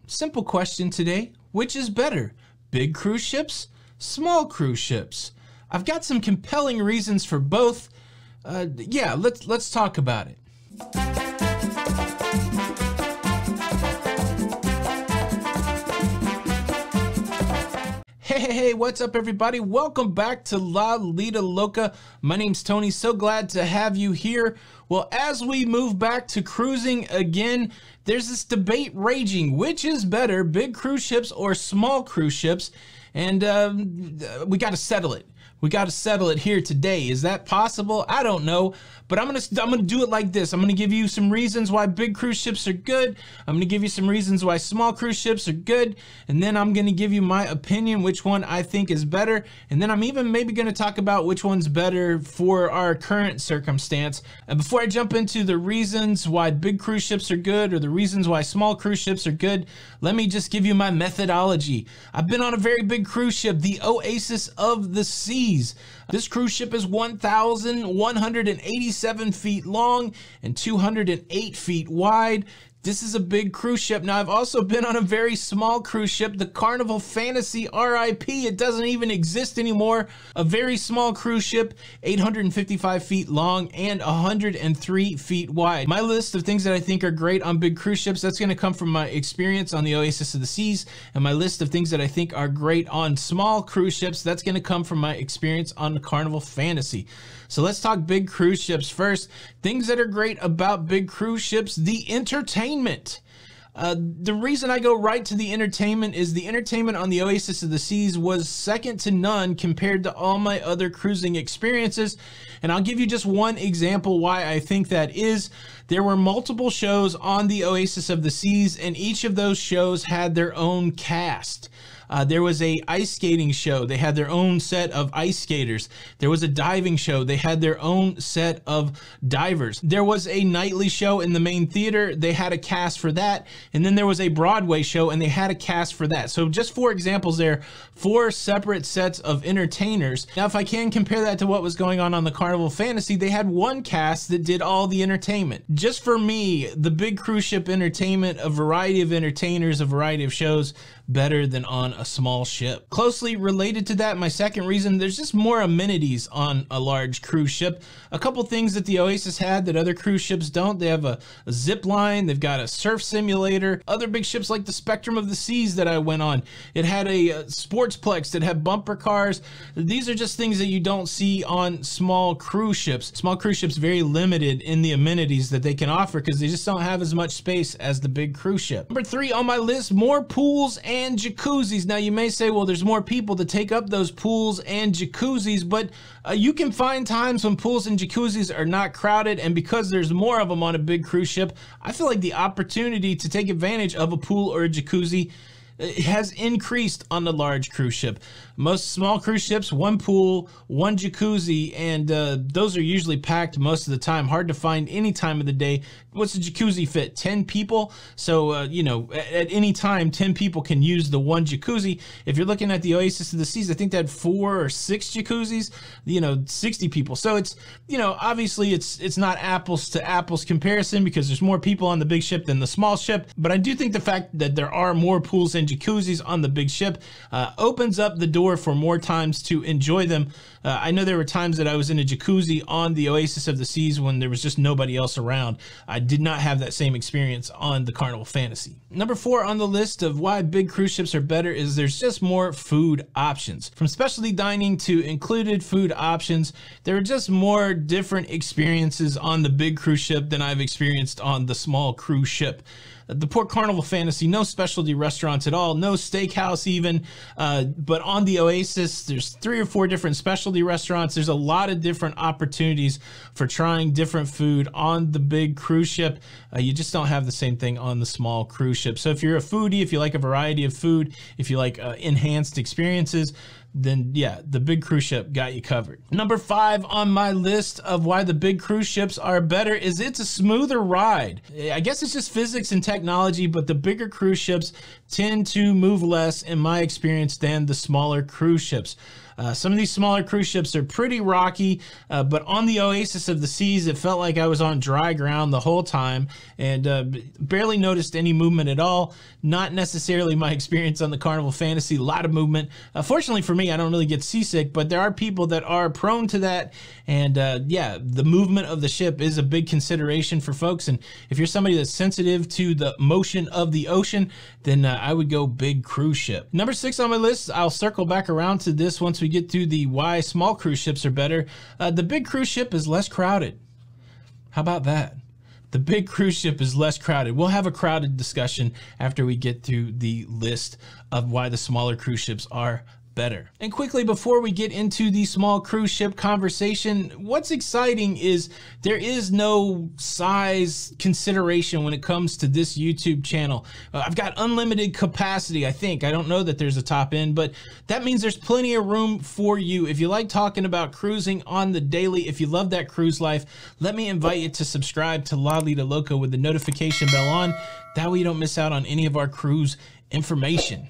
Simple question today. Which is better? Big cruise ships? Small cruise ships? I've got some compelling reasons for both. Yeah, let's talk about it. Hey, what's up everybody? Welcome back to Lido Loca. My name's Tony. So glad to have you here. Well, as we move back to cruising again, there's this debate raging. Which is better, big cruise ships or small cruise ships? And we got to settle it. We got to settle it here today. Is that possible? I don't know, but I'm gonna do it like this. I'm gonna give you some reasons why big cruise ships are good. I'm gonna give you some reasons why small cruise ships are good, and then I'm gonna give you my opinion, which one I think is better, and then I'm even maybe gonna talk about which one's better for our current circumstance. And before I jump into the reasons why big cruise ships are good or the reasons why small cruise ships are good, let me just give you my methodology. I've been on a very big cruise ship, the Oasis of the Seas. This cruise ship is 1,187 feet long and 208 feet wide. This is a big cruise ship. Now, I've also been on a very small cruise ship, the Carnival Fantasy RIP. It doesn't even exist anymore. A very small cruise ship, 855 feet long and 103 feet wide. My list of things that I think are great on big cruise ships, that's going to come from my experience on the Oasis of the Seas. And my list of things that I think are great on small cruise ships, that's going to come from my experience on the Carnival Fantasy. So let's talk big cruise ships first. Things that are great about big cruise ships, the entertainment. The reason I go right to the entertainment is the entertainment on the Oasis of the Seas was second to none compared to all my other cruising experiences. And I'll give you just one example why I think that is. There were multiple shows on the Oasis of the Seas, and each of those shows had their own cast. There was a ice skating show. They had their own set of ice skaters. There was a diving show. They had their own set of divers. There was a nightly show in the main theater. They had a cast for that. And then there was a Broadway show and they had a cast for that. So just 4 examples there, 4 separate sets of entertainers. Now, if I can compare that to what was going on the Carnival Fantasy, they had one cast that did all the entertainment. Just for me, the big cruise ship entertainment, a variety of entertainers, a variety of shows, better than on a small ship. Closely related to that, my second reason, there's just more amenities on a large cruise ship. A couple things that the Oasis had that other cruise ships don't. They have a zip line, they've got a surf simulator. Other big ships like the Spectrum of the Seas that I went on, it had a sportsplex that had bumper cars. These are just things that you don't see on small cruise ships. Small cruise ships very limited in the amenities that they can offer because they just don't have as much space as the big cruise ship. Number 3 on my list, more pools and jacuzzis. Now you may say, well, there's more people to take up those pools and jacuzzis, but you can find times when pools and jacuzzis are not crowded, and because there's more of them on a big cruise ship, I feel like the opportunity to take advantage of a pool or a jacuzzi has increased on the large cruise ship. Most small cruise ships, 1 pool, 1 jacuzzi, and those are usually packed most of the time. Hard to find any time of the day. What's a jacuzzi fit? 10 people. So, you know, at any time, 10 people can use the 1 jacuzzi. If you're looking at the Oasis of the Seas, I think they had 4 or 6 jacuzzis, you know, 60 people. So it's, you know, obviously it's not apples to apples comparison because there's more people on the big ship than the small ship. But I do think the fact that there are more pools and jacuzzis on the big ship opens up the door for more times to enjoy them. I know there were times that I was in a jacuzzi on the Oasis of the Seas when there was just nobody else around. I did not have that same experience on the Carnival Fantasy. Number 4 on the list of why big cruise ships are better is there's just more food options. From specialty dining to included food options, there are just more different experiences on the big cruise ship than I've experienced on the small cruise ship. The Port Carnival Fantasy, no specialty restaurants at all, no steakhouse even, but on the Oasis, there's 3 or 4 different specialty restaurants. There's a lot of different opportunities for trying different food on the big cruise ship. You just don't have the same thing on the small cruise ship. So if you're a foodie, if you like a variety of food, if you like enhanced experiences, then yeah, the big cruise ship got you covered. Number 5 on my list of why the big cruise ships are better is it's a smoother ride. I guess it's just physics and technology, but the bigger cruise ships tend to move less in my experience than the smaller cruise ships. Some of these smaller cruise ships are pretty rocky, but on the Oasis of the Seas, it felt like I was on dry ground the whole time, and barely noticed any movement at all. Not necessarily my experience on the Carnival Fantasy, a lot of movement. Fortunately for me, I don't really get seasick, but there are people that are prone to that, and yeah, the movement of the ship is a big consideration for folks, and if you're somebody that's sensitive to the motion of the ocean, then I would go big cruise ship. Number 6 on my list, I'll circle back around to this once we get through the why small cruise ships are better. The big cruise ship is less crowded. How about that? The big cruise ship is less crowded. We'll have a crowded discussion after we get through the list of why the smaller cruise ships are better. And quickly, before we get into the small cruise ship conversation, what's exciting is there is no size consideration when it comes to this YouTube channel. I've got unlimited capacity, I think. I don't know that there's a top end, but that means there's plenty of room for you. If you like talking about cruising on the daily, if you love that cruise life, let me invite you to subscribe to Lido Loca with the notification bell on. That way you don't miss out on any of our cruise information.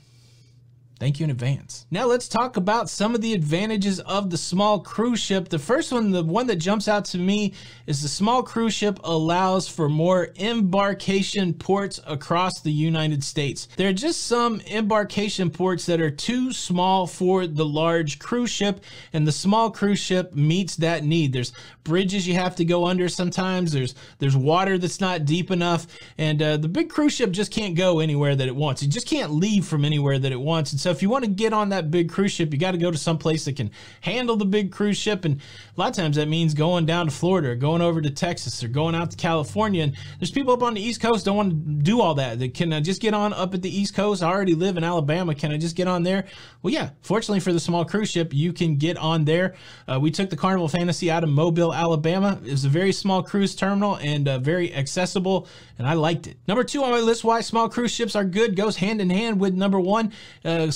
Thank you in advance. Now let's talk about some of the advantages of the small cruise ship. The first one, the one that jumps out to me, is the small cruise ship allows for more embarkation ports across the United States. There are just some embarkation ports that are too small for the large cruise ship, and the small cruise ship meets that need. There's bridges you have to go under sometimes. There's water that's not deep enough, and the big cruise ship just can't go anywhere that it wants. It just can't leave from anywhere that it wants. And so if you want to get on that big cruise ship, you got to go to some place that can handle the big cruise ship. And a lot of times that means going down to Florida, or going over to Texas, or going out to California. And there's people up on the East Coast don't want to do all that. They can just get on up at the East Coast. I already live in Alabama. Can I just get on there? Well, yeah, fortunately for the small cruise ship, you can get on there. We took the Carnival Fantasy out of Mobile, Alabama. It was a very small cruise terminal and very accessible, and I liked it. Number 2 on my list, why small cruise ships are good, goes hand in hand with number 1.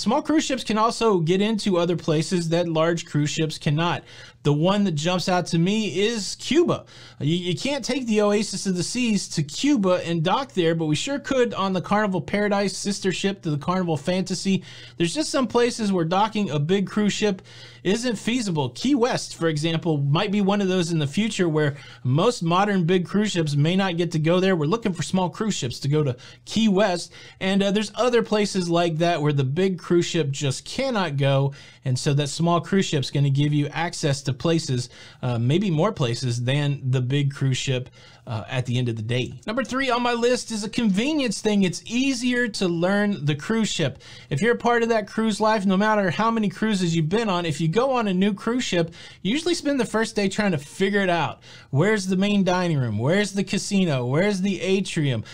Small cruise ships can also get into other places that large cruise ships cannot. The one that jumps out to me is Cuba. You can't take the Oasis of the Seas to Cuba and dock there, but we sure could on the Carnival Paradise, sister ship to the Carnival Fantasy. There's just some places where docking a big cruise ship isn't feasible. Key West, for example, might be one of those in the future where most modern big cruise ships may not get to go there. We're looking for small cruise ships to go to Key West, and there's other places like that where the big cruise ship just cannot go, and so that small cruise ship's going to give you access to places, maybe more places than the big cruise ship at the end of the day. Number 3 on my list is a convenience thing. It's easier to learn the cruise ship. If you're a part of that cruise life, no matter how many cruises you've been on, if you go on a new cruise ship, you usually spend the first day trying to figure it out. Where's the main dining room? Where's the casino? Where's the atrium?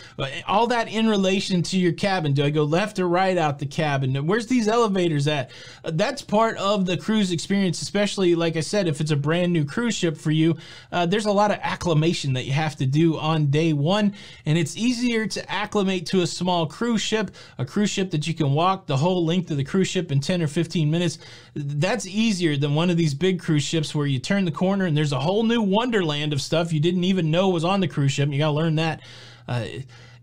All that in relation to your cabin. Do I go left or right out the cabin? Where's these elevators at? That's part of the cruise experience, especially, like I said, if it's a brand new cruise ship for you. There's a lot of acclimation that you have to do on day 1, and it's easier to acclimate to a small cruise ship, a cruise ship that you can walk the whole length of the cruise ship in 10 or 15 minutes. That's easier than one of these big cruise ships where you turn the corner and there's a whole new wonderland of stuff you didn't even know was on the cruise ship, and you got to learn that.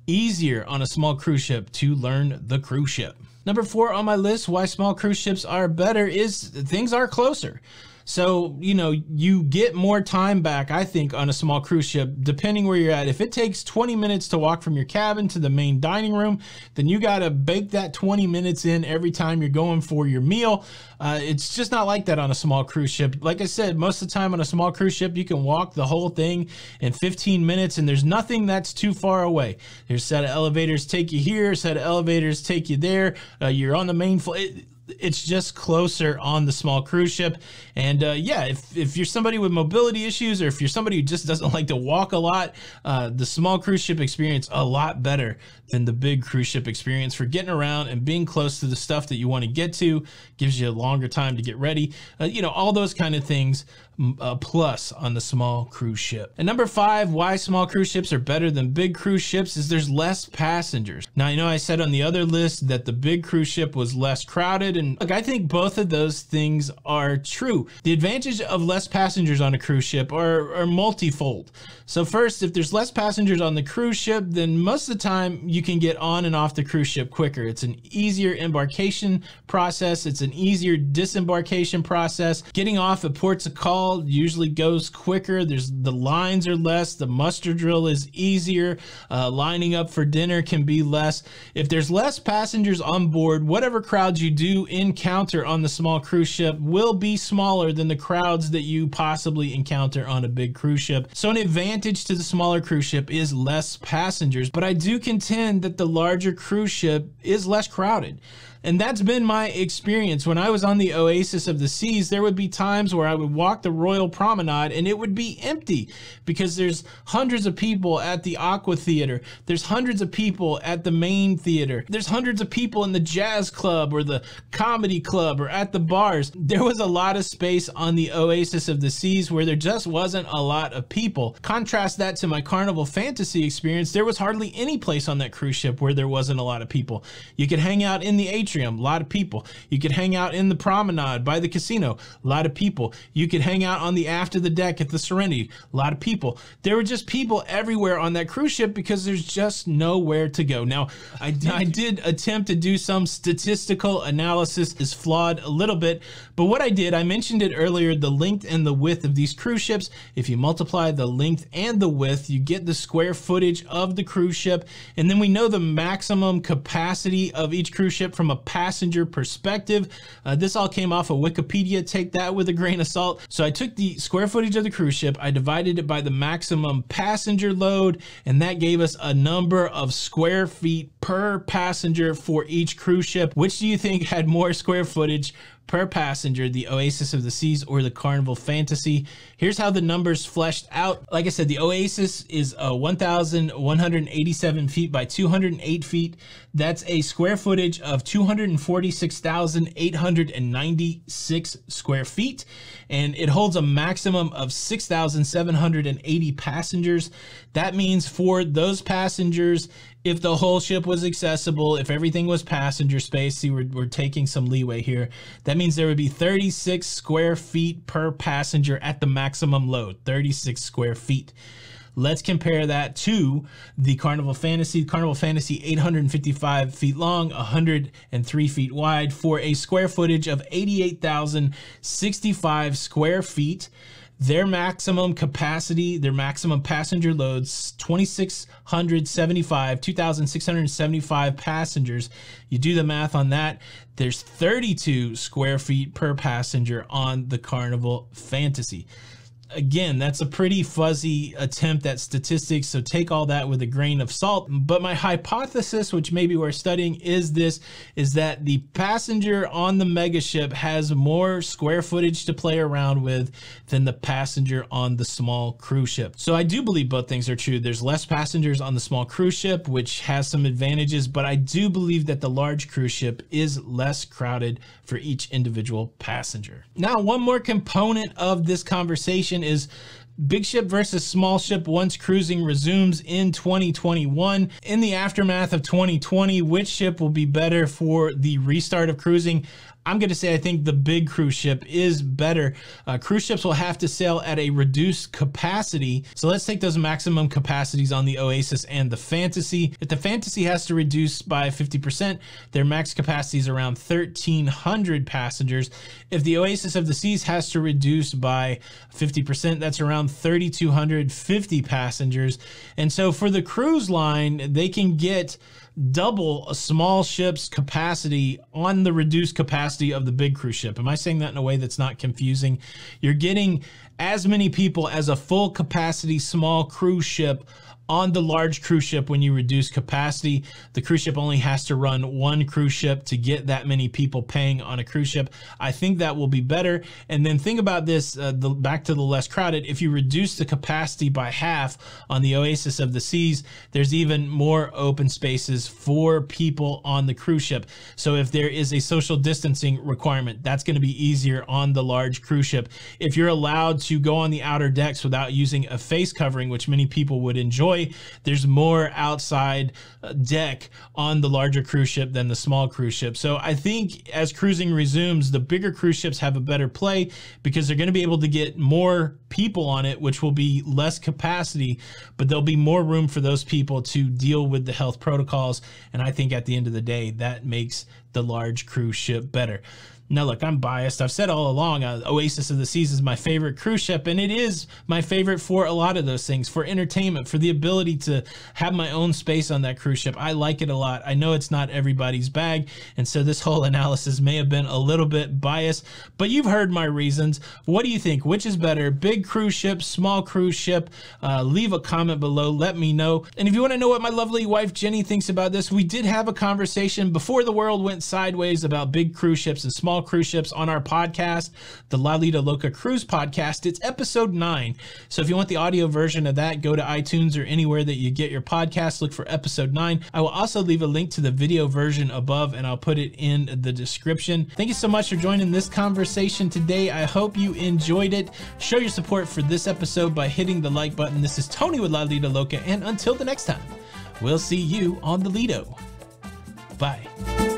Easier on a small cruise ship to learn the cruise ship. Number 4 on my list, why small cruise ships are better, is things are closer. So, you know, you get more time back, I think, on a small cruise ship, depending where you're at. If it takes 20 minutes to walk from your cabin to the main dining room, then you got to bake that 20 minutes in every time you're going for your meal. It's just not like that on a small cruise ship. Like I said, most of the time on a small cruise ship, you can walk the whole thing in 15 minutes, and there's nothing that's too far away. There's a set of elevators take you here, a set of elevators take you there. You're on the main flight. It's just closer on the small cruise ship. And yeah, if you're somebody with mobility issues, or if you're somebody who just doesn't like to walk a lot, the small cruise ship experience a lot better than the big cruise ship experience for getting around and being close to the stuff that you want to get to. Gives you a longer time to get ready, you know, all those kind of things. Plus on the small cruise ship. And number 5, why small cruise ships are better than big cruise ships, is there's less passengers. Now, I know I said on the other list that the big cruise ship was less crowded And look, I think both of those things are true. The advantage of less passengers on a cruise ship are multifold. So first, if there's less passengers on the cruise ship, then most of the time you can get on and off the cruise ship quicker. It's an easier embarkation process. It's an easier disembarkation process. Getting off at ports of call usually goes quicker. The lines are less. The muster drill is easier. Lining up for dinner can be less. If there's less passengers on board, whatever crowds you do encounter on the small cruise ship will be smaller than the crowds that you possibly encounter on a big cruise ship. So an advantage to the smaller cruise ship is less passengers, but I do contend that the larger cruise ship is less crowded. And that's been my experience. When I was on the Oasis of the Seas, there would be times where I would walk the Royal Promenade and it would be empty because there's hundreds of people at the Aqua Theater. There's hundreds of people at the main theater. There's hundreds of people in the jazz club or the comedy club or at the bars. There was a lot of space on the Oasis of the Seas where there just wasn't a lot of people. Contrast that to my Carnival Fantasy experience. There was hardly any place on that cruise ship where there wasn't a lot of people. You could hang out in the atrium, a lot of people. You could hang out in the promenade by the casino, a lot of people. You could hang out on the aft of the deck at the Serenity, a lot of people. There were just people everywhere on that cruise ship because there's just nowhere to go. Now, I did attempt to do some statistical analysis. Is flawed a little bit, but what I did, I mentioned it earlier, the length and the width of these cruise ships. If you multiply the length and the width, you get the square footage of the cruise ship, and then we know the maximum capacity of each cruise ship from a passenger perspective. This all came off of Wikipedia. Take that with a grain of salt. So I took the square footage of the cruise ship, I divided it by the maximum passenger load, and that gave us a number of square feet per passenger for each cruise ship. Which do you think had more square footage per passenger, the Oasis of the Seas or the Carnival Fantasy? Here's how the numbers fleshed out. Like I said, the Oasis is 1,187 feet by 208 feet. That's a square footage of 246,896 square feet, and it holds a maximum of 6,780 passengers. That means for those passengers, if the whole ship was accessible, if everything was passenger space, see, we're taking some leeway here, that means there would be 36 square feet per passenger at the maximum load, 36 square feet. Let's compare that to the Carnival Fantasy. Carnival Fantasy, 855 feet long, 103 feet wide, for a square footage of 88,065 square feet. Their maximum capacity, their maximum passenger loads, 2,675 passengers. You do the math on that, there's 32 square feet per passenger on the Carnival Fantasy. Again, that's a pretty fuzzy attempt at statistics, so take all that with a grain of salt. But my hypothesis, which maybe we're studying, is that the passenger on the megaship has more square footage to play around with than the passenger on the small cruise ship. So I do believe both things are true. There's less passengers on the small cruise ship, which has some advantages, but I do believe that the large cruise ship is less crowded for each individual passenger. Now, one more component of this conversation is big ship versus small ship once cruising resumes in 2021. In the aftermath of 2020, which ship will be better for the restart of cruising? I'm going to say I think the big cruise ship is better. Cruise ships will have to sail at a reduced capacity. So let's take those maximum capacities on the Oasis and the Fantasy. If the Fantasy has to reduce by 50%, their max capacity is around 1,300 passengers. If the Oasis of the Seas has to reduce by 50%, that's around 3,250 passengers. And so for the cruise line, they can get double a small ship's capacity on the reduced capacity of the big cruise ship. Am I saying that in a way that's not confusing? You're getting as many people as a full capacity small cruise ship on the large cruise ship when you reduce capacity. The cruise ship only has to run one cruise ship to get that many people paying on a cruise ship. I think that will be better. And then think about this, back to the less crowded. If you reduce the capacity by half on the Oasis of the Seas, there's even more open spaces for people on the cruise ship. So if there is a social distancing requirement, that's going to be easier on the large cruise ship. If you're allowed to go on the outer decks without using a face covering, which many people would enjoy. There's more outside deck on the larger cruise ship than the small cruise ship. So I think as cruising resumes, the bigger cruise ships have a better play because they're going to be able to get more people on it, which will be less capacity, but there'll be more room for those people to deal with the health protocols. And I think at the end of the day, that makes the large cruise ship better. Now, look, I'm biased. I've said all along, Oasis of the Seas is my favorite cruise ship, and it is my favorite for a lot of those things, for entertainment, for the ability to have my own space on that cruise ship. I like it a lot. I know it's not everybody's bag, and so this whole analysis may have been a little bit biased, but you've heard my reasons. What do you think? Which is better, big cruise ship, small cruise ship? Leave a comment below. Let me know. And if you want to know what my lovely wife Jenny thinks about this, we did have a conversation before the world went sideways about big cruise ships and small cruise ships on our podcast, the Lido Loca Cruise Podcast. It's episode 9. So if you want the audio version of that, go to iTunes or anywhere that you get your podcast, look for episode 9. I will also leave a link to the video version above, and I'll put it in the description. Thank you so much for joining this conversation today. I hope you enjoyed it. Show your support for this episode by hitting the like button. This is Tony with Lido Loca, and until the next time, we'll see you on the Lido. Bye.